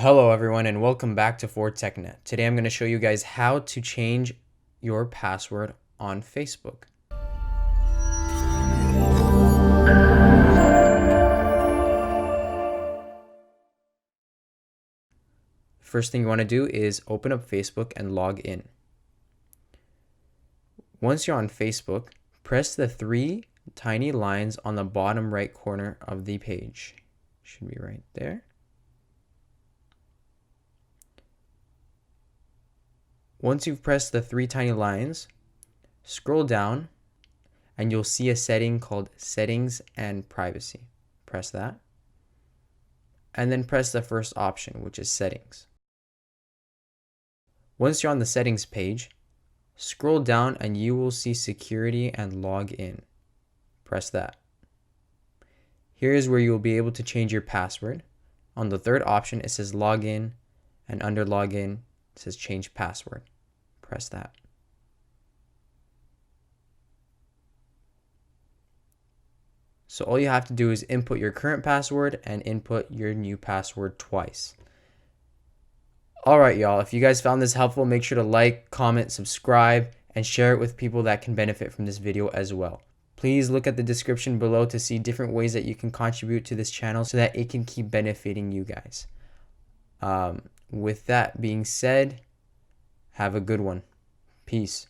Hello everyone and welcome back to For TechNet. Today I'm going to show you guys how to change your password on Facebook. First thing you want to do is open up Facebook and log in. Once you're on Facebook, press the three tiny lines on the bottom right corner of the page. Should be right there. Once you've pressed the three tiny lines, scroll down and you'll see a setting called Settings and Privacy. Press that. And then press the first option, which is Settings. Once you're on the Settings page, scroll down and you will see Security and Login. Press that. Here is where you will be able to change your password. On the third option, it says Login, and under Login, it says Change Password. Press that. So all you have to do is input your current password and input your new password twice. Alright y'all, if you guys found this helpful, make sure to like, comment, subscribe, and share it with people that can benefit from this video as well. Please look at the description below to see different ways that you can contribute to this channel so that it can keep benefiting you guys. With that being said, have a good one. Peace.